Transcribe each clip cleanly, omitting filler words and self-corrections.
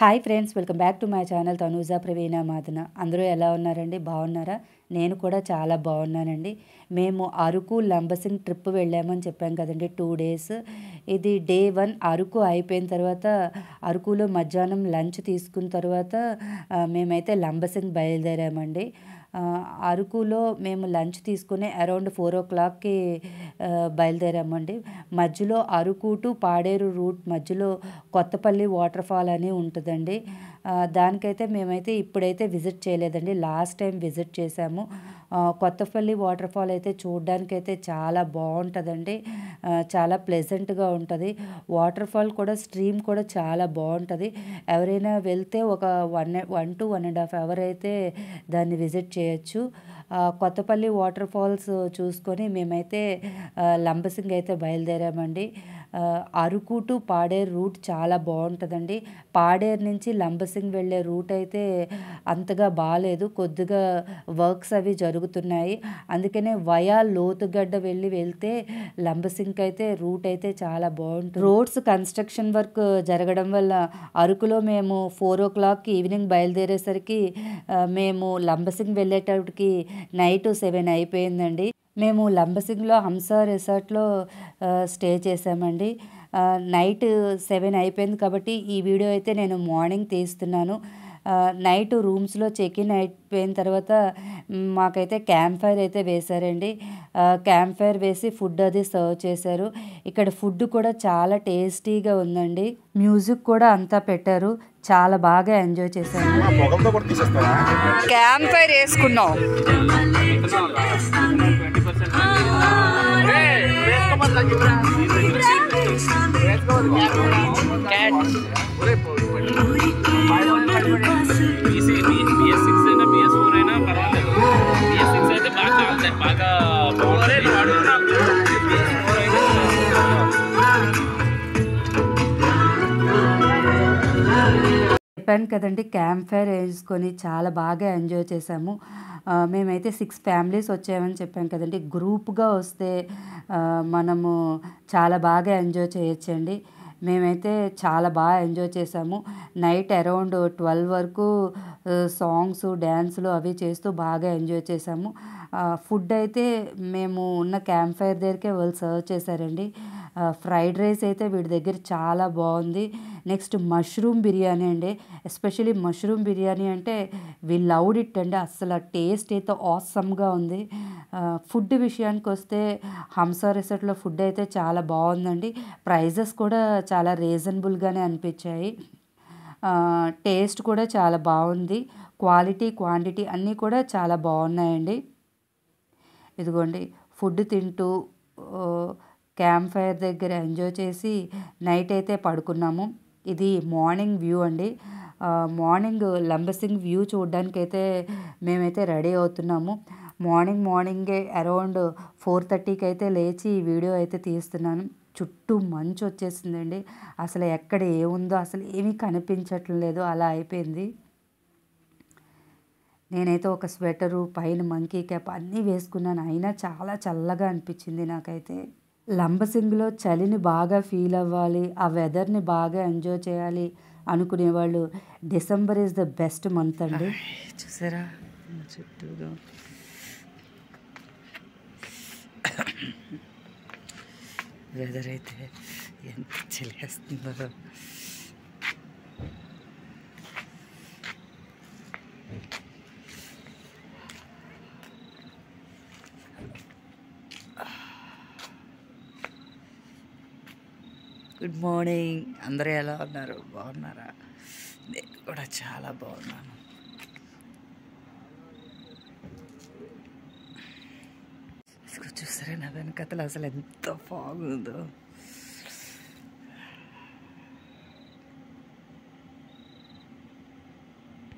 Hi friends, welcome back to my channel Tanuja Praveena Madana. అందరూ ఎలా ఉన్నారండి? బాగున్నారా? నేను కూడా చాలా బాగున్నానండి. మేము అరకు లంబసింగ్ ట్రిప్ వెళ్ళామని చెప్పాం కదండి, 2 డేస్. ఇది డే 1. అరకు అయిపోయిన తర్వాత అరకులో మధ్యాహ్నం లంచ్ తీసుకున్న తర్వాత మేమైతే లంబసింగ్ బయలుదేరామండి. అరకులో మేము లంచ్ తీసుకుని అరౌండ్ 4 o'clockకి బయలుదేరామండి. మధ్యలో అరకు టు పాడేరు రూట్ మధ్యలో కొత్తపల్లి వాటర్ ఫాల్ అని ఉంటుందండి. దానికైతే మేమైతే ఇప్పుడైతే విజిట్ చేయలేదండి, లాస్ట్ టైం విజిట్ చేసాము. కొత్తపల్లి వాటర్ ఫాల్ అయితే చూడడానికైతే చాలా బాగుంటుందండి, చాలా ప్లెజెంట్గా ఉంటుంది. వాటర్ ఫాల్ కూడా, స్ట్రీమ్ కూడా చాలా బాగుంటుంది. ఎవరైనా వెళ్తే ఒక 1 to 1.5 hours అయితే దాన్ని విజిట్ చేయొచ్చు. కొత్తపల్లి వాటర్ ఫాల్స్ చూసుకొని మేమైతే లంబసింగ్ అయితే బయలుదేరామండి. అరకు టు పాడేరు రూట్ చాలా బాగుంటుందండి. పాడేరు నుంచి లంబసింగ్ వెళ్ళే రూట్ అయితే అంతగా బాగాలేదు, కొద్దిగా వర్క్స్ అవి జరుగుతున్నాయి. అందుకనే వయా లోతుగడ్డ వెళ్తే లంబసింగ్ అయితే రూట్ అయితే చాలా బాగుంటుంది. రోడ్స్ కన్స్ట్రక్షన్ వర్క్ జరగడం వల్ల అరకులో మేము 4 o'clock ఈవినింగ్ బయలుదేరేసరికి మేము లంబసింగ్ వెళ్ళేటప్పటికి నైట్ 7 అయిపోయిందండి. మేము లంబసింగ్లో హంస రిసార్ట్లో స్టే చేసామండి. నైట్ 7 అయిపోయింది కాబట్టి ఈ వీడియో అయితే నేను మార్నింగ్ తీస్తున్నాను. నైట్ రూమ్స్లో చెక్-ఇన్ అయిపోయిన తర్వాత మాకైతే క్యాంప్ ఫైర్ అయితే వేశారండి. క్యాంప్ ఫైర్ వేసి ఫుడ్ అది సర్వ్ చేశారు. ఇక్కడ ఫుడ్ కూడా చాలా టేస్టీగా ఉందండి. మ్యూజిక్ కూడా అంతా పెట్టారు, చాలా బాగా ఎంజాయ్ చేశాను. క్యాంప్ ఫైర్ వేసుకున్నాం. చెప్పాను కదండి, క్యాంప్ ఫైర్ వేసుకొని చాలా బాగా ఎంజాయ్ చేసాము. మేమైతే 6 families వచ్చామని చెప్పాం కదండి. గ్రూప్గా వస్తే మనము చాలా బాగా ఎంజాయ్ చేయొచ్చండి. మేమైతే చాలా బాగా ఎంజాయ్ చేసాము. నైట్ అరౌండ్ 12 వరకు సాంగ్స్, డ్యాన్సులు అవి చేస్తూ బాగా ఎంజాయ్ చేసాము. ఫుడ్ అయితే మేము ఉన్న క్యాంప్ ఫైర్ దగ్గరికే వాళ్ళు సర్వ్ చేశారండి. ఫ్రైడ్ రైస్ అయితే వీడి దగ్గర చాలా బాగుంది. నెక్స్ట్ మష్రూమ్ బిర్యానీ అండి, ఎస్పెషలీ మష్రూమ్ బిర్యానీ అంటే వి లవ్డ్ ఇట్ అండి. అసలు టేస్ట్ అయితే ఆసమ్గా ఉంది. ఫుడ్ విషయానికి వస్తే హంస రిసార్ట్లో ఫుడ్ అయితే చాలా బాగుందండి. ప్రైజెస్ కూడా చాలా రీజనబుల్గానే అనిపించాయి. టేస్ట్ కూడా చాలా బాగుంది. క్వాలిటీ, క్వాంటిటీ అన్నీ కూడా చాలా బాగున్నాయండి. ఇదిగోండి, ఫుడ్ తింటూ క్యాంప్ ఫైర్ దగ్గర ఎంజాయ్ చేసి నైట్ అయితే పడుకున్నాము. ఇది మార్నింగ్ వ్యూ అండి. మార్నింగ్ లంబసింగ్ వ్యూ చూడడానికైతే మేమైతే రెడీ అవుతున్నాము. మార్నింగే అరౌండ్ 4:30కి అయితే లేచి ఈ వీడియో అయితే తీస్తున్నాను. చుట్టూ మంచు వచ్చేసిందండి. అసలు ఎక్కడ ఏముందో అసలు ఏమీ కనిపించట్లేదు, అలా అయిపోయింది. నేనైతే ఒక స్వెటరు, పైన మంకీ క్యాప్ అన్నీ వేసుకున్నాను, అయినా చాలా చల్లగా అనిపించింది నాకైతే. లంబసింగ్లో చలిని బాగా ఫీల్ అవ్వాలి, ఆ వెదర్ని బాగా ఎంజాయ్ చేయాలి అనుకునేవాళ్ళు December is the best month అండి. చూసారా చుట్టూగా వెదర్ అయితే ఎంత చలిస్తుందో. గుడ్ మార్నింగ్, అందరూ ఎలా ఉన్నారు? బాగున్నారా? నేను కూడా చాలా బాగున్నాను. చూసారా నా వెనకతలు అసలు ఎంత బాగుందో.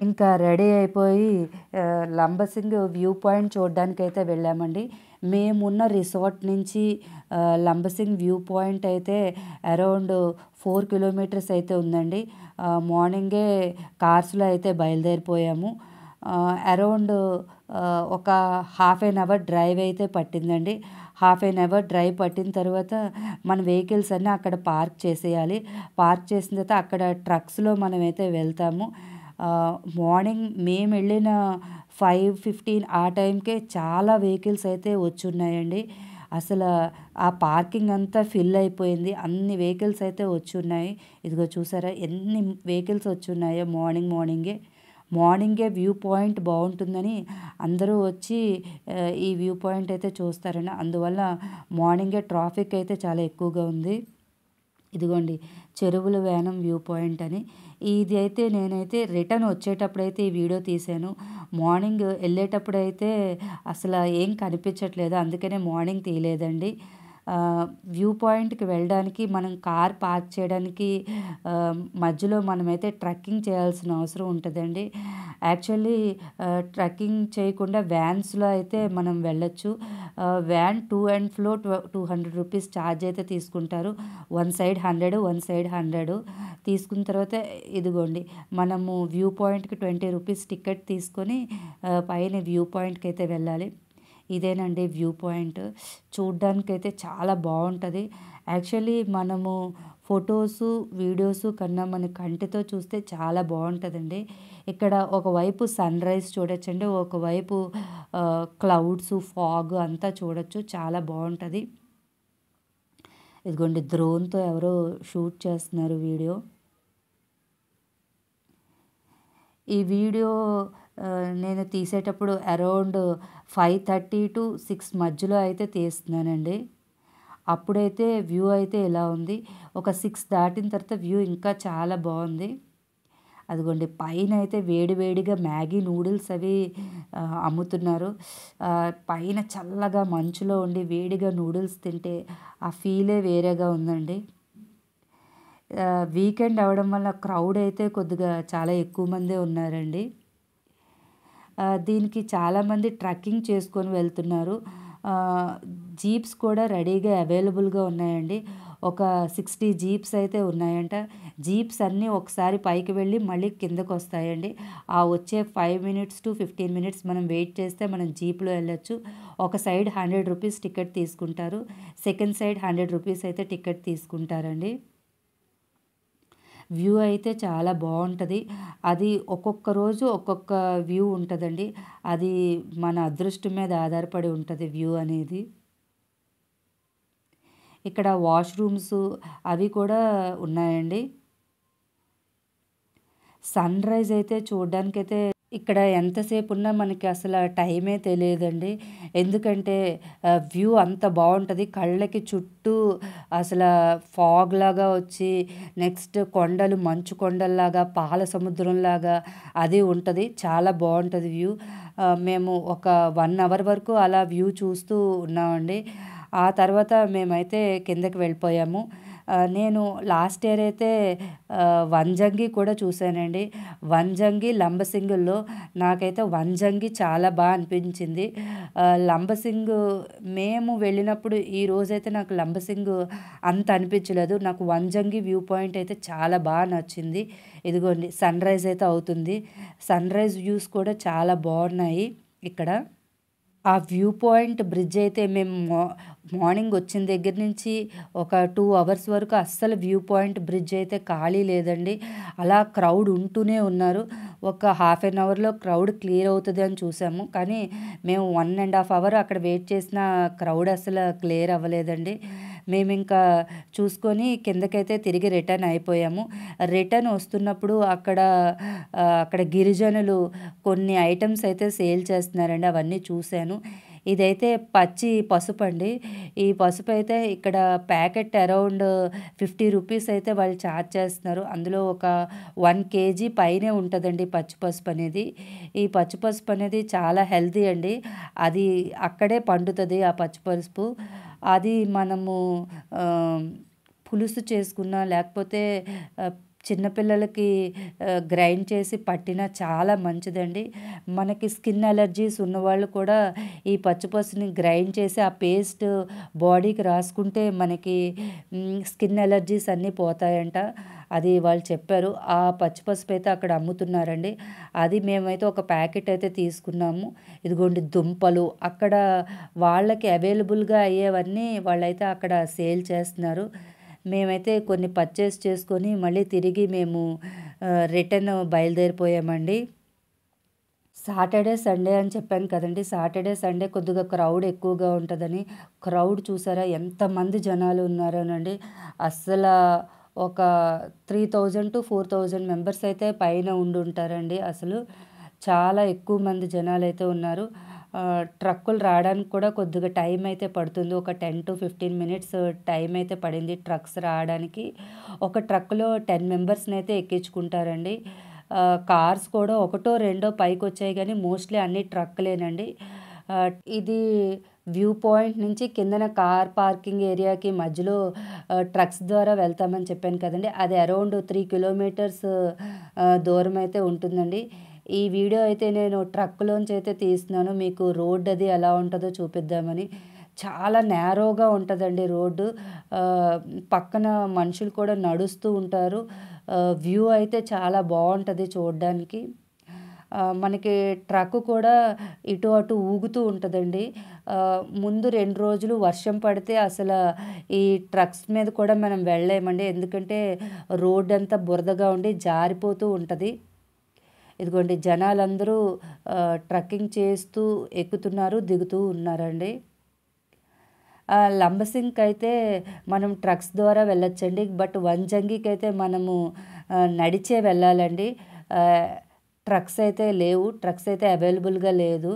ఇంకా రెడీ అయిపోయి లంబసింగ్ వ్యూ పాయింట్ చూడడానికైతే వెళ్ళామండి. మేమున్న రిసార్ట్ నుంచి లంబసింగ్ వ్యూ పాయింట్ అయితే అరౌండ్ 4 kilometers అయితే ఉందండి. మార్నింగే కార్స్లో అయితే బయలుదేరిపోయాము. అరౌండ్ ఒక 1/2 hour డ్రైవ్ అయితే పట్టిందండి. హాఫ్ ఎన్ అవర్ డ్రైవ్ పట్టిన తర్వాత మన వెహికల్స్ అన్నీ అక్కడ పార్క్ చేసేయాలి. పార్క్ చేసిన తర్వాత అక్కడ ట్రక్స్‌లో మనమైతే వెళ్తాము. మార్నింగ్ మేము వెళ్ళిన 5:15 ఆ టైంకే చాలా వెహికల్స్ అయితే వచ్చున్నాయండి. అసలు ఆ పార్కింగ్ అంతా ఫిల్ అయిపోయింది. అన్ని వెహికల్స్ అయితే వచ్చున్నాయి. ఇదిగో చూసారా ఎన్ని వెహికల్స్ వచ్చున్నాయో మార్నింగే వ్యూ పాయింట్ బాగుంటుందని అందరూ వచ్చి ఈ వ్యూ పాయింట్ అయితే చూస్తారండి. అందువల్ల మార్నింగే ట్రాఫిక్ అయితే చాలా ఎక్కువగా ఉంది. ఇదిగోండి చెరువుల వేనం వ్యూ పాయింట్ అని. ఇది అయితే నేనైతే రిటర్న్ వచ్చేటప్పుడైతే ఈ వీడియో తీశాను. మార్నింగ్ వెళ్ళేటప్పుడైతే అసలు ఏం కనిపించట్లేదు. అందుకనే మార్నింగ్ తీయలేదండి. వ్యూ పాయింట్‌కి వెళ్ళడానికి మనం కార్ పార్క్ చేయడానికి మధ్యలో మనమైతే ట్రెక్కింగ్ చేయాల్సిన అవసరం ఉంటదండి. యాక్చువల్లీ ట్రెక్కింగ్ చేయకుండా వ్యాన్స్‌లో అయితే మనం వెళ్ళొచ్చు. Van to and flow ₹200 charge అయితే తీసుకుంటారు. వన్ సైడ్ 100, వన్ సైడ్ 100 తీసుకున్న తర్వాత ఇదిగోండి మనము వ్యూ పాయింట్‌కి ₹20 టికెట్ తీసుకొని పైన వ్యూ పాయింట్‌కి అయితే వెళ్ళాలి. ఇదేనండి వ్యూ పాయింట్. చూడ్డానికైతే చాలా బాగుంటుంది. యాక్చువల్లీ మనము ఫొటోసు, వీడియోసు కన్నా మన కంటితో చూస్తే చాలా బాగుంటుందండి. ఇక్కడ ఒకవైపు సన్‌రైజ్ చూడొచ్చండి. ఒకవైపు క్లౌడ్స్, ఫాగ్ అంతా చూడొచ్చు. చాలా బాగుంటుంది. ఇదిగోండి డ్రోన్‌తో ఎవరో షూట్ చేస్తున్నారు వీడియో. ఈ వీడియో నేను తీసేటప్పుడు అరౌండ్ 5:30-6 మధ్యలో అయితే తీస్తున్నానండి. అప్పుడైతే వ్యూ అయితే ఇలా ఉంది. ఒక 6 దాటిన తర్వాత వ్యూ ఇంకా చాలా బాగుంది. అదిగోండి పైన అయితే వేడి వేడిగా మ్యాగీ నూడిల్స్ అవి అమ్ముతున్నారు. పైన చల్లగా మంచులో ఉండి వేడిగా నూడిల్స్ తింటే ఆ ఫీలే వేరేగా ఉందండి. వీకెండ్ అవ్వడం వల్ల క్రౌడ్ అయితే కొద్దిగా చాలా ఎక్కువ మందే ఉన్నారండి. దీనికి చాలామంది ట్రెక్కింగ్ చేసుకొని వెళ్తున్నారు. జీప్స్ కూడా రెడీగా అవైలబుల్‌గా ఉన్నాయండి. ఒక 60 జీప్స్ అయితే ఉన్నాయంట. జీప్స్ అన్నీ ఒకసారి పైకి వెళ్ళి మళ్ళీ కిందకొస్తాయండి. ఆ వచ్చే 5 మినిట్స్ టు 15 మినిట్స్ మనం వెయిట్ చేస్తే మనం జీప్‌లో వెళ్ళొచ్చు. ఒక సైడ్ ₹100 టికెట్ తీసుకుంటారు. సెకండ్ సైడ్ ₹100 అయితే టికెట్ తీసుకుంటారండి. వ్యూ అయితే చాలా బాగుంటుంది. అది ఒక్కొక్క రోజు ఒక్కొక్క వ్యూ ఉంటుందండి. అది మన అదృష్టం మీద ఆధారపడి ఉంటుంది వ్యూ అనేది. ఇక్కడ వాష్‌రూమ్స్ అవి కూడా ఉన్నాయండి. సన్‌రైజ్ అయితే చూడ్డానికైతే ఇక్కడ ఎంతసేపు ఉన్నా మనకి అసలు టైమే తెలియదండి. ఎందుకంటే వ్యూ అంత బాగుంటుంది. కళ్ళకి చుట్టూ అసలు ఫాగ్ లాగా వచ్చి నెక్స్ట్ కొండలు మంచు కొండల్లాగా పాల సముద్రంలాగా అది ఉంటుంది. చాలా బాగుంటుంది వ్యూ. మేము ఒక 1 అవర్ వరకు అలా వ్యూ చూస్తూ ఉన్నామండి. ఆ తర్వాత మేమైతే కిందకి వెళ్ళిపోయాము. నేను లాస్ట్ ఇయర్ అయితే వంజంగి కూడా చూశానండి. వంజంగి, లంబసింగుల్లో నాకైతే వంజంగి చాలా అనిపించింది. లంబసింగు మేము వెళ్ళినప్పుడు ఈ రోజైతే నాకు లంబసింగు అంత అనిపించలేదు. నాకు వంజంగి వ్యూ పాయింట్ అయితే చాలా నచ్చింది. ఇదిగోండి సన్‌రైజ్ అయితే అవుతుంది. సన్‌రైజ్ వ్యూస్ కూడా చాలా బాగున్నాయి ఇక్కడ. ఆ వ్యూ పాయింట్ బ్రిడ్జ్ అయితే మేము మార్నింగ్ వచ్చిన దగ్గర నుంచి ఒక 2 అవర్స్ వరకు అస్సలు వ్యూ పాయింట్ బ్రిడ్జ్ అయితే ఖాళీ లేదండి. అలా క్రౌడ్ ఉంటూనే ఉన్నారు. ఒక హాఫ్ ఎన్ అవర్‌లో క్రౌడ్ క్లియర్ అవుతుంది అని చూసాము. కానీ మేము 1½ అవర్ అక్కడ వెయిట్ చేసిన క్రౌడ్ అసలు క్లియర్ అవ్వలేదండి. మేమింకా చూసుకొని కిందకైతే తిరిగి రిటర్న్ అయిపోయాము. రిటర్న్ వస్తున్నప్పుడు అక్కడ గిరిజనులు కొన్ని ఐటెమ్స్ అయితే సేల్ చేస్తున్నారండి. అవన్నీ చూశాను. ఇదైతే పచ్చి పసుపండి. ఈ పసుపు అయితే ఇక్కడ ప్యాకెట్ అరౌండ్ ₹50 అయితే వాళ్ళు ఛార్జ్ చేస్తున్నారు. అందులో ఒక 1 కేజీ పైనే ఉంటుందండి పచ్చి పసుపు అనేది. ఈ పచ్చి పసుపు అనేది చాలా హెల్తీ అండి. అది అక్కడే పండుతుంది ఆ పచ్చి పసుపు. అది మనము పులుసు చేసుకున్నా లేకపోతే చిన్నపిల్లలకి గ్రైండ్ చేసి పట్టినా చాలా మంచిదండి. మనకి స్కిన్ అలర్జీస్ ఉన్నవాళ్ళు కూడా ఈ పచ్చిపసుని గ్రైండ్ చేసి ఆ పేస్ట్ బాడీకి రాసుకుంటే మనకి స్కిన్ అలర్జీస్ అన్నీ పోతాయంట. అది వాళ్ళు చెప్పారు. ఆ పచ్చిపసుపు అయితే అక్కడ అమ్ముతున్నారండి. అది మేమైతే ఒక ప్యాకెట్ అయితే తీసుకున్నాము. ఇదిగోండి దుంపలు అక్కడ వాళ్ళకి అవైలబుల్‌గా అయ్యేవన్నీ వాళ్ళైతే అక్కడ సేల్ చేస్తున్నారు. మేమైతే కొన్ని పర్చేస్ చేసుకొని మళ్ళీ తిరిగి మేము రిటర్న్ బయలుదేరిపోయామండి. సాటర్డే, సండే అని చెప్పాను కదండీ! సాటర్డే, సండే కొద్దిగా క్రౌడ్ ఎక్కువగా ఉంటదని. క్రౌడ్ చూసారా ఎంతమంది జనాలు ఉన్నారోనండి. అస్సల ఒక 3000-4000 మెంబర్స్ అయితే పైన ఉండుంటారండి అసలు. చాలా ఎక్కువ మంది జనాలైతే ఉన్నారు. ట్రక్కులు రావడానికి కూడా కొద్దిగా టైం అయితే పడుతుంది. ఒక 10-15 మినిట్స్ టైం అయితే పడింది ట్రక్స్ రావడానికి. ఒక ట్రక్‌లో 10 మెంబర్స్‌నైతే ఎక్కించుకుంటారండి. కార్స్ కూడా ఒకటో, రెండో పైకొచ్చాయి గానీ మోస్ట్‌లీ అన్నీ ట్రక్కులేనండి. ఇది వ్యూ పాయింట్ నుంచి కిందన కార్ పార్కింగ్ ఏరియాకి మధ్యలో ట్రక్స్ ద్వారా వెళ్తామని చెప్పాను కదండీ! అది అరౌండ్ 3 కిలోమీటర్స్ దూరం అయితే ఉంటుందండి. ఈ వీడియో అయితే నేను ట్రక్‌లోంచి అయితే తీస్తున్నాను. మీకు రోడ్ అది ఎలా ఉంటదో చూపిద్దామని. చాలా నేరోగా ఉంటదండి రోడ్డు. పక్కన మనుషులు కూడా నడుస్తూ ఉంటారు. వ్యూ అయితే చాలా బావుంటది చూడ్డానికి. మనకి ట్రక్కు కూడా ఇటు అటు ఊగుతూ ఉంటదండి. ముందు 2 రోజులు వర్షం పడితే అసల ఈ ట్రక్స్ మీద కూడా మనం వెళ్ళలేమండి. ఎందుకంటే రోడ్డంతా బురదగా ఉండి జారిపోతూ ఉంటది. ఇదిగోండి జనాలందరూ ట్రక్కింగ్ చేస్తూ ఎక్కుతున్నారు, దిగుతూ ఉన్నారండి. లంబసింగ్‌కైతే మనం ట్రక్స్ ద్వారా వెళ్ళొచ్చండి. బట్ వంజంగికైతే మనము నడిచే వెళ్ళాలండి. ట్రక్స్ అయితే లేవు. ట్రక్స్ అయితే అవైలబుల్‌గా లేదు.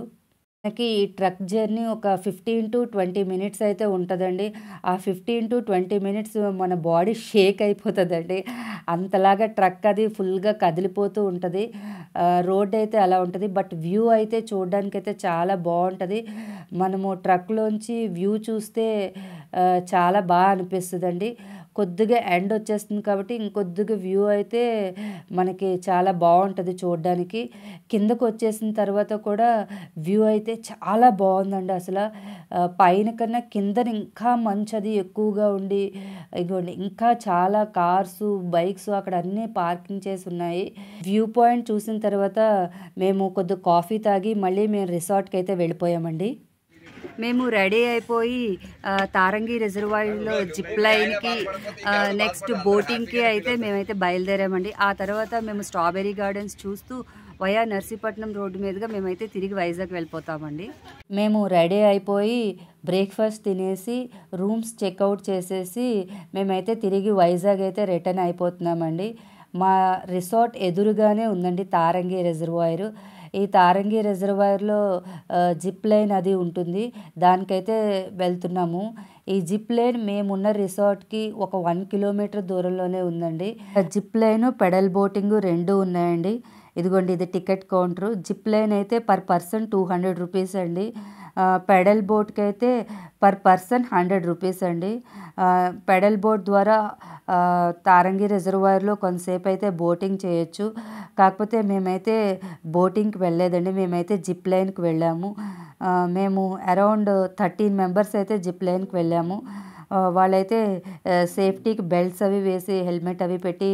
మనకి ఈ ట్రక్ జర్నీ ఒక 15-20 మినిట్స్ అయితే ఉంటదండి. ఆ 15-20 మినిట్స్ మన బాడీ షేక్ అయిపోతదండి. అంతలాగా ట్రక్ అది ఫుల్‌గా కదిలిపోతూ ఉంటది. రోడ్ అయితే అలా ఉంటది. బట్ వ్యూ అయితే చూడ్డానికైతే చాలా బావుంటది. మనము ట్రక్‌లోంచి వ్యూ చూస్తే చాలా అనిపిస్తదండి. కొద్దిగా ఎండ్ వచ్చేస్తుంది కాబట్టి ఇంకొద్దిగా వ్యూ అయితే మనకి చాలా బావుంటది చూడ్డానికి. కిందకొచ్చేసిన తర్వాత కూడా వ్యూ అయితే చాలా బావుందండి అసల. పైన కన్నా కిందన ఇంకా మంచది ఎక్కువగా ఉండి, ఇగోండి ఇంకా చాలా కార్సు, బైక్సు అక్కడ అన్నీ పార్కింగ్ చేసున్నాయి. వ్యూ పాయింట్ చూసిన తర్వాత మేము కొద్దిగా కాఫీ తాగి మళ్ళీ మేము రిసార్ట్‌కైతే వెళ్ళిపోయామండి. మేము రెడీ అయిపోయి తారంగి రిజర్వాయర్‌లో జిప్ లైన్‌కి నెక్స్ట్ బోటింగ్‌కి అయితే మేమైతే బయలుదేరామండి. ఆ తర్వాత మేము స్ట్రాబెర్రీ గార్డెన్స్ చూస్తూ వయా నర్సీపట్నం రోడ్డు మీదుగా మేమైతే తిరిగి వైజాగ్ వెళ్ళిపోతామండి. మేము రెడీ అయిపోయి బ్రేక్‌ఫాస్ట్ తినేసి రూమ్స్ చెక్‌ఔట్ చేసేసి మేమైతే తిరిగి వైజాగ్ అయితే రిటర్న్ అయిపోతున్నామండి. మా రిసార్ట్ ఎదురుగానే ఉందండి తారంగి రిజర్వాయరు. ఈ తారంగి రిజర్వాయర్‌లో జిప్ లైన్ అది ఉంటుంది. దానికైతే వెళ్తున్నాము. ఈ జిప్ లైన్ మేమున్న రిసార్ట్‌కి ఒక 1 కిలోమీటర్ దూరంలోనే ఉందండి. జిప్ లైను, పెడల్ బోటింగు 2 ఉన్నాయండి. ఇదిగోండి ఇది టికెట్ కౌంటరు. జిప్ లైన్ అయితే పర్ పర్సన్ 200 రూపీస్ అండి. పెడల్ బోట్‌కైతే పర్ పర్సన్ 100 రూపీస్ అండి. పెడల్ బోట్ ద్వారా తారంగి రిజర్వాయర్‌లో కొంతసేపు అయితే బోటింగ్ చేయొచ్చు. కాకపోతే మేమైతే బోటింగ్‌కి వెళ్ళలేదండి. మేమైతే జిప్ లైన్‌కి వెళ్ళాము. మేము అరౌండ్ 13 మెంబర్స్ అయితే జిప్ లైన్‌కి వెళ్ళాము. వాళ్ళైతే సేఫ్టీకి బెల్ట్స్ అవి వేసి హెల్మెట్ అవి పెట్టి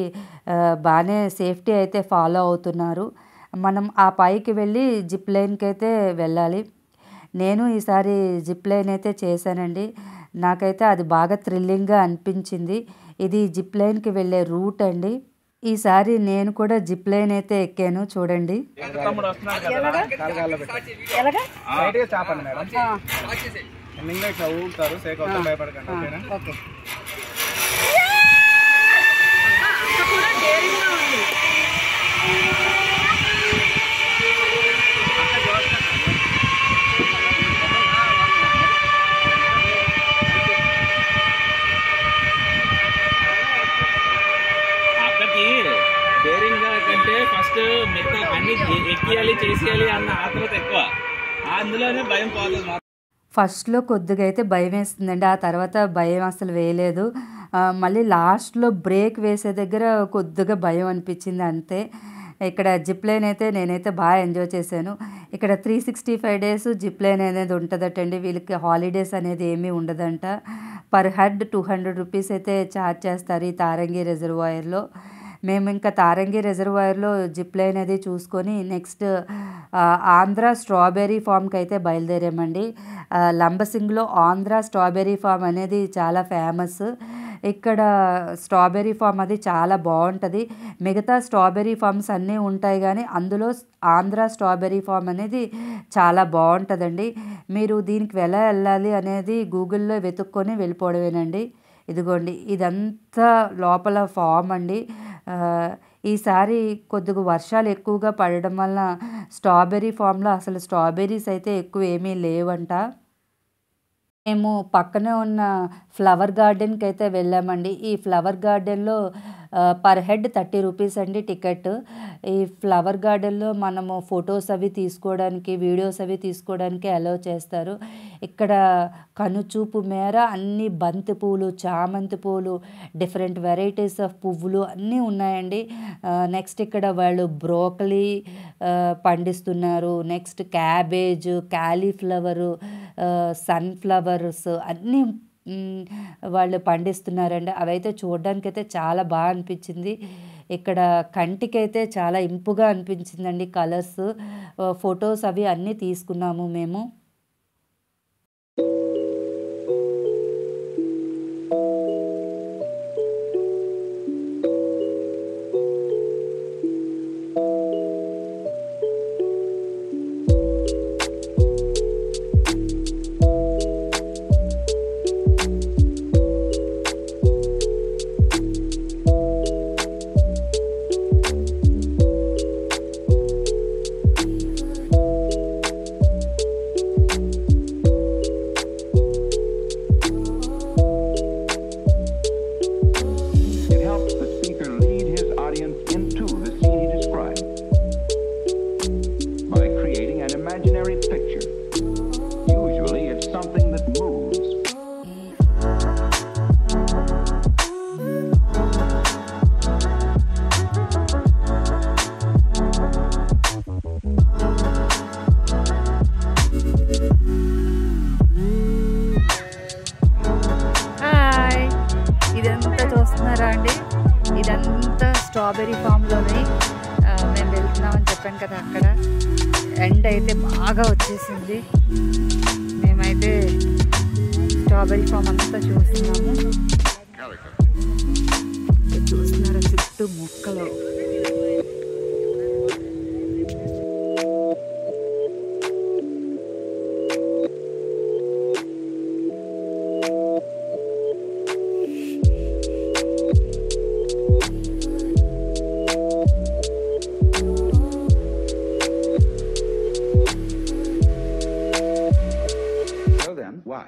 బాగానే సేఫ్టీ అయితే ఫాలో అవుతున్నారు. మనం ఆ పైకి వెళ్ళి జిప్ లైన్‌కి అయితే వెళ్ళాలి. నేను ఈసారి జిప్ లైన్ అయితే చేశానండి. నాకైతే అది బాగా థ్రిల్లింగ్‌గా అనిపించింది. ఇది జిప్ లైన్‌కి వెళ్ళే రూట్ అండి. ఈసారి నేను కూడా జిప్ లైన్ అయితే ఎక్కాను చూడండి. ఓకే. కంటే ఫస్ట్ మిగతా అన్ని ఎక్కియాలి చేసేయాలి అన్న ఆత్రత ఎక్కువ. అందులోనే భయం పోతుంది. ఫస్ట్‌లో కొద్దిగా అయితే భయం వేస్తుందండి. ఆ తర్వాత భయం అసలు వేయలేదు. మళ్ళీ లాస్ట్‌లో బ్రేక్ వేసే దగ్గర కొద్దిగా భయం అనిపించింది అంతే. ఇక్కడ జిప్ లైన్ అయితే నేనైతే బాగా ఎంజాయ్ చేశాను. ఇక్కడ 365 డేస్ జిప్ లైన్ అనేది ఉంటదటండి. వీళ్ళకి హాలిడేస్ అనేది ఏమీ ఉండదంట. పర్ హెడ్ 200 రూపీస్ అయితే ఛార్జ్ చేస్తారు ఈ తారంగి రిజర్వాయర్‌లో. మేము ఇంకా తారంగి రిజర్వాయర్‌లో జిప్ లైన్ అది చూసుకొని నెక్స్ట్ ఆంధ్ర స్ట్రాబెర్రీ ఫామ్‌కి అయితే బయలుదేరామండి. లంబసింగిలో ఆంధ్ర స్ట్రాబెర్రీ ఫామ్ అనేది చాలా ఫేమస్. ఇక్కడ స్ట్రాబెర్రీ ఫామ్ అది చాలా బాగుంటుంది. మిగతా స్ట్రాబెర్రీ ఫామ్స్ అన్నీ ఉంటాయి కానీ అందులో ఆంధ్ర స్ట్రాబెర్రీ ఫామ్ అనేది చాలా బాగుంటుందండి. మీరు దీనికి ఎలా వెళ్ళాలి అనేది గూగుల్లో వెతుక్కొని వెళ్ళిపోవడమేనండి. ఇదిగోండి ఇదంతా లోపల ఫామ్ అండి. ఈసారి కొద్దిగా వర్షాలు ఎక్కువగా పడడం వల్ల స్ట్రాబెర్రీ ఫామ్లో అసలు స్ట్రాబెర్రీస్ అయితే ఎక్కువ ఏమీ లేవంట. మేము పక్కనే ఉన్న ఫ్లవర్ గార్డెన్‌కి అయితే వెళ్ళామండి. ఈ ఫ్లవర్ గార్డెన్‌లో పర్ హెడ్ 30 రూపీస్ అండి టికెట్. ఈ ఫ్లవర్ గార్డెన్‌లో మనము ఫొటోస్ అవి తీసుకోవడానికి, వీడియోస్ అవి తీసుకోవడానికి అలౌ చేస్తారు. ఇక్కడ కనుచూపు మేర అన్ని బంతి పూలు, చామంతి పూలు, డిఫరెంట్ వెరైటీస్ ఆఫ్ పువ్వులు అన్నీ ఉన్నాయండి. నెక్స్ట్ ఇక్కడ వాళ్ళు బ్రోకలీ పండిస్తున్నారు. నెక్స్ట్ క్యాబేజ్, కాలీఫ్లవరు, సన్‌ఫ్లవర్స్ అన్నీ వాళ్ళు పండిస్తున్నారండి. అవైతే చూడడానికైతే చాలా బాగా అనిపించింది. ఇక్కడ కంటికైతే చాలా ఇంపుగా అనిపించిందండి కలర్స్. ఫొటోస్ అవి అన్నీ తీసుకున్నాము మేము. చూస్తున్నారా అండి, ఇదంతా స్ట్రాబెర్రీ ఫామ్లోనే మేము వెళ్తున్నామని చెప్పాను కదా. అక్కడ ఎండ్ అయితే బాగా వచ్చేసింది. మేమైతే స్ట్రాబెర్రీ ఫామ్ అంతా చూస్తున్నాము. చూస్తున్నారా చుట్టూ మొక్కలు. Why?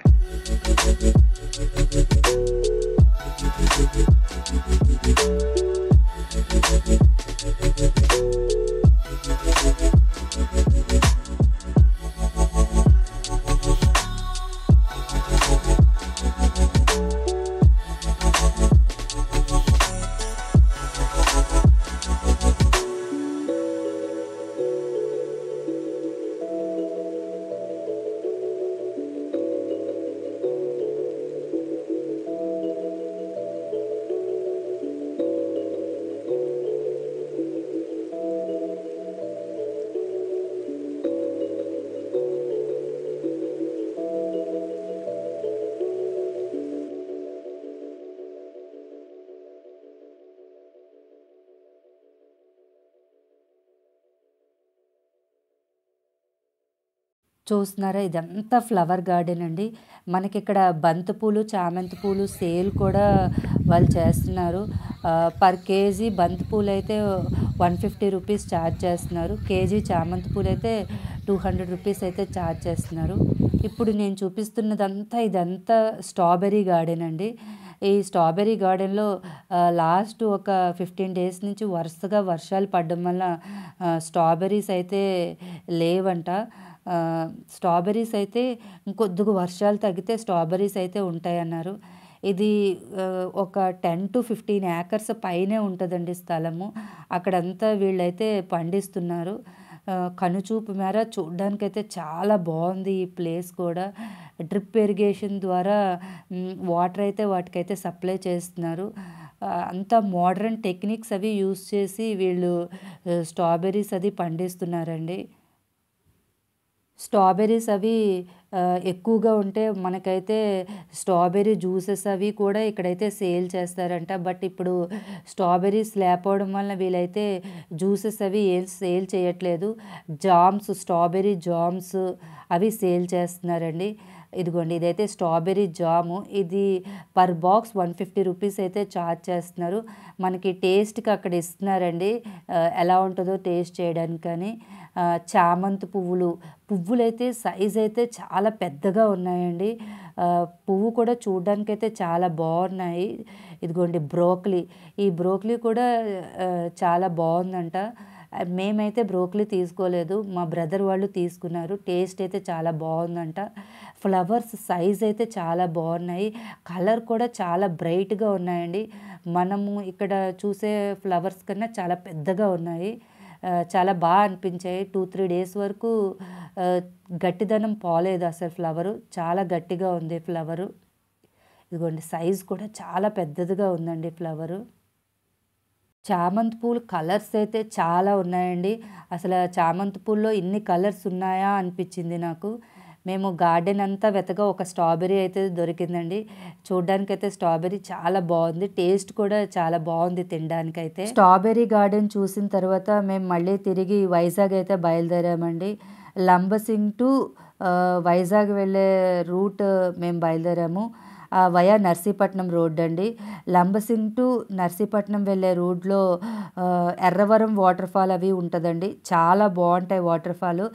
చూస్తున్నారా ఇదంతా ఫ్లవర్ గార్డెన్ అండి. మనకి ఇక్కడ బంతిపూలు, చామంతి పూలు సేల్ కూడా వాళ్ళు చేస్తున్నారు. పర్ కేజీ బంతిపూలు అయితే 150 రూపీస్ ఛార్జ్ చేస్తున్నారు. కేజీ చామంతి పూలు అయితే 200 రూపీస్ అయితే ఛార్జ్ చేస్తున్నారు. ఇప్పుడు నేను చూపిస్తున్నదంతా ఇదంతా స్ట్రాబెర్రీ గార్డెన్ అండి. ఈ స్ట్రాబెర్రీ గార్డెన్లో లాస్ట్ ఒక 15 డేస్ నుంచి వరుసగా వర్షాలు పడడం వల్ల స్ట్రాబెర్రీస్ అయితే లేవంట. స్ట్రాబెర్రీస్ అయితే ఇంకొద్దిగా వర్షాలు తగ్గితే స్ట్రాబెర్రీస్ అయితే ఉంటాయన్నారు. ఇది ఒక 10-15 ఏకర్స్ పైనే ఉంటుందండి స్థలము. అక్కడంతా వీళ్ళైతే పండిస్తున్నారు. కనుచూపు మేర చూడ్డానికైతే చాలా బాగుంది ఈ ప్లేస్ కూడా. డ్రిప్ ఇరిగేషన్ ద్వారా వాటర్ అయితే వాటికైతే సప్లై చేస్తున్నారు. అంతా మోడర్న్ టెక్నిక్స్ అవి యూస్ చేసి వీళ్ళు స్ట్రాబెర్రీస్ అది పండిస్తున్నారండి. స్ట్రాబెర్రీస్ అవి ఎక్కువగా ఉంటే మనకైతే స్ట్రాబెర్రీ జ్యూసెస్ అవి కూడా ఇక్కడైతే సేల్ చేస్తారంట. బట్ ఇప్పుడు స్ట్రాబెర్రీస్ లేకపోవడం వల్ల వీళ్ళైతే జ్యూసెస్ అవి ఏం సేల్ చేయట్లేదు. జామ్స్, స్ట్రాబెర్రీ జామ్స్ అవి సేల్ చేస్తున్నారండి. ఇదిగోండి, ఇదైతే స్ట్రాబెర్రీ జాము. ఇది పర్ బాక్స్ 150 రూపీస్ అయితే ఛార్జ్ చేస్తున్నారు. మనకి టేస్ట్కి అక్కడ ఇస్తున్నారండి, ఎలా ఉంటుందో టేస్ట్ చేయడానికని. చామంతి పువ్వులైతే సైజ్ అయితే చాలా పెద్దగా ఉన్నాయండి. పువ్వు కూడా చూడ్డానికైతే చాలా బాగున్నాయి. ఇదిగోండి బ్రోకలీ, ఈ బ్రోకలీ కూడా చాలా బాగుందంట. మేమైతే బ్రోకలీ తీసుకోలేదు, మా బ్రదర్ వాళ్ళు తీసుకున్నారు. టేస్ట్ అయితే చాలా బాగుందంట. ఫ్లవర్స్ సైజ్ అయితే చాలా బాగున్నాయి, కలర్ కూడా చాలా బ్రైట్గా ఉన్నాయండి. మనము ఇక్కడ చూసే ఫ్లవర్స్ కన్నా చాలా పెద్దగా ఉన్నాయి. చాలా బాగా అనిపించాయి. 2-3 డేస్ వరకు గట్టిదనం పోలేదు అసలు. ఫ్లవరు చాలా గట్టిగా ఉంది ఫ్లవరు. ఇదిగోండి సైజ్ కూడా చాలా పెద్దదిగా ఉందండి ఫ్లవరు. చామంతి పూలు కలర్స్ అయితే చాలా ఉన్నాయండి. అసలు చామంతి పూల్లో ఇన్ని కలర్స్ ఉన్నాయా అనిపించింది నాకు. మేము గార్డెన్ అంతా వెతగా ఒక స్ట్రాబెర్రీ అయితే దొరికిందండి. చూడ్డానికైతే స్ట్రాబెర్రీ చాలా బాగుంది, టేస్ట్ కూడా చాలా బాగుంది తినడానికైతే. స్ట్రాబెర్రీ గార్డెన్ చూసిన తర్వాత మేము మళ్ళీ తిరిగి వైజాగ్ అయితే బయలుదేరామండి. లంబసింగ్ టు వైజాగ్ వెళ్ళే రూట్ మేము బయలుదేరాము. వయా నర్సీపట్నం రోడ్ అండి. లంబసింగ్ టు నర్సీపట్నం వెళ్ళే రోడ్లో ఎర్రవరం వాటర్ ఫాల్ అవి ఉంటుందండి. చాలా బాగుంటాయి వాటర్ ఫాల్.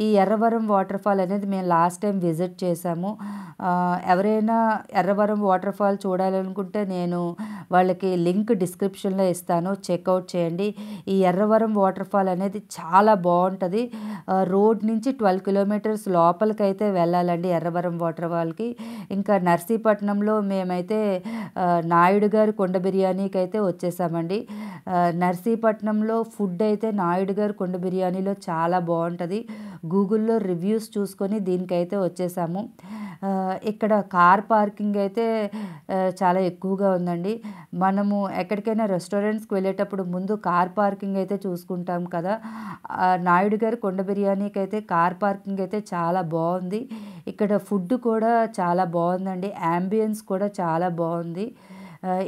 ఈ ఎర్రవరం వాటర్ ఫాల్ అనేది మేము లాస్ట్ టైం విజిట్ చేసాము. ఎవరైనా ఎర్రవరం వాటర్ ఫాల్ చూడాలనుకుంటే నేను వాళ్ళకి లింక్ డిస్క్రిప్షన్లో ఇస్తాను, చెక్అవుట్ చేయండి. ఈ ఎర్రవరం వాటర్ ఫాల్ అనేది చాలా బాగుంటుంది. రోడ్ నుంచి 12 కిలోమీటర్స్ లోపలికైతే వెళ్ళాలండి ఎర్రవరం వాటర్ ఫాల్కి. ఇంకా నర్సీపట్నంలో మేమైతే నాయుడు గారి కొండ బిర్యానీకి అయితే వచ్చేసామండి. నర్సీపట్నంలో ఫుడ్ అయితే నాయుడు గారి కొండ బిర్యానీలో చాలా బాగుంటుంది. గూగుల్లో రివ్యూస్ చూసుకొని దీనికైతే వచ్చేసాము. ఇక్కడ కార్ పార్కింగ్ అయితే చాలా ఎక్కువగా ఉందండి. మనము ఎక్కడికైనా రెస్టారెంట్స్కి వెళ్ళేటప్పుడు ముందు కార్ పార్కింగ్ అయితే చూసుకుంటాం కదా. నాయుడు గారి కొండ బిర్యానీకి అయితే కార్ పార్కింగ్ అయితే చాలా బాగుంది. ఇక్కడ ఫుడ్ కూడా చాలా బాగుందండి, యాంబియన్స్ కూడా చాలా బాగుంది.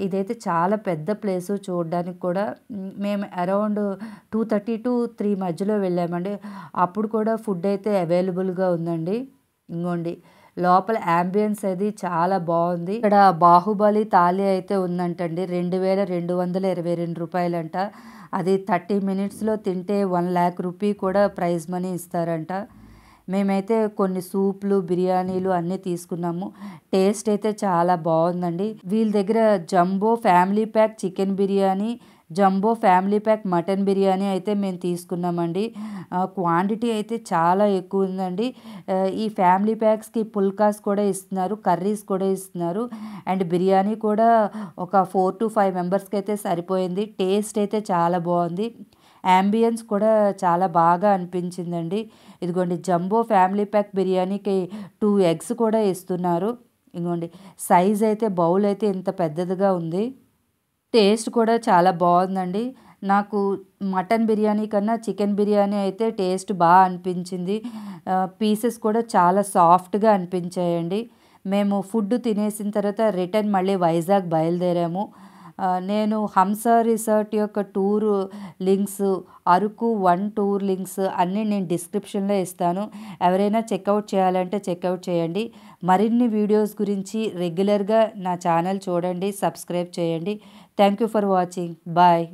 ఇదైతే చాలా పెద్ద ప్లేసు చూడడానికి కూడా. మేము అరౌండ్ 2:30 to 3 మధ్యలో వెళ్ళామండి. అప్పుడు కూడా ఫుడ్ అయితే అవైలబుల్గా ఉందండి. ఇంకోండి లోపల యాంబియన్స్ అది చాలా బాగుంది. ఇక్కడ బాహుబలి థాలీ అయితే ఉందంటండి, 2222 రూపాయలంట. అది 30 మినిట్స్లో తింటే 1 lakh రూపీ కూడా ప్రైజ్ మనీ ఇస్తారంట. మేమైతే కొన్ని సూప్లు, బిర్యానీలు అన్నీ తీసుకున్నాము. టేస్ట్ అయితే చాలా బాగుందండి. వీళ్ళ దగ్గర jumbo family pack chicken biryani, jumbo family pack mutton biryani అయితే మేము తీసుకున్నామండి. క్వాంటిటీ అయితే చాలా ఎక్కువ ఉందండి. ఈ ఫ్యామిలీ ప్యాక్స్కి పుల్కాస్ కూడా ఇస్తున్నారు, కర్రీస్ కూడా ఇస్తున్నారు. అండ్ బిర్యానీ కూడా ఒక 4 to 5 మెంబర్స్కి అయితే సరిపోయింది. టేస్ట్ అయితే చాలా బాగుంది, యాంబియన్స్ కూడా చాలా బాగా అనిపించిందండి. ఇదిగోండి జంబో ఫ్యామిలీ ప్యాక్ బిర్యానీకి 2 eggs కూడా ఇస్తున్నారు. ఇదిగోండి సైజ్ అయితే బౌల్ అయితే ఇంత పెద్దదిగా ఉంది. టేస్ట్ కూడా చాలా బాగుందండి. నాకు మటన్ బిర్యానీ కన్నా చికెన్ బిర్యానీ అయితే టేస్ట్ బాగా అనిపించింది. పీసెస్ కూడా చాలా సాఫ్ట్గా అనిపించాయండి. మేము ఫుడ్ తినేసిన తర్వాత రిటర్న్ మళ్ళీ వైజాగ్ బయలుదేరాము. నేను హంస రిసార్ట్ యొక్క tour links, Araku 1 tour links అన్నీ నేను డిస్క్రిప్షన్లో ఇస్తాను. ఎవరైనా చెక్అవుట్ చేయాలంటే చెక్అవుట్ చేయండి. మరిన్ని వీడియోస్ గురించి రెగ్యులర్గా నా ఛానల్ చూడండి, సబ్స్క్రైబ్ చేయండి. Thank you for watching. Bye.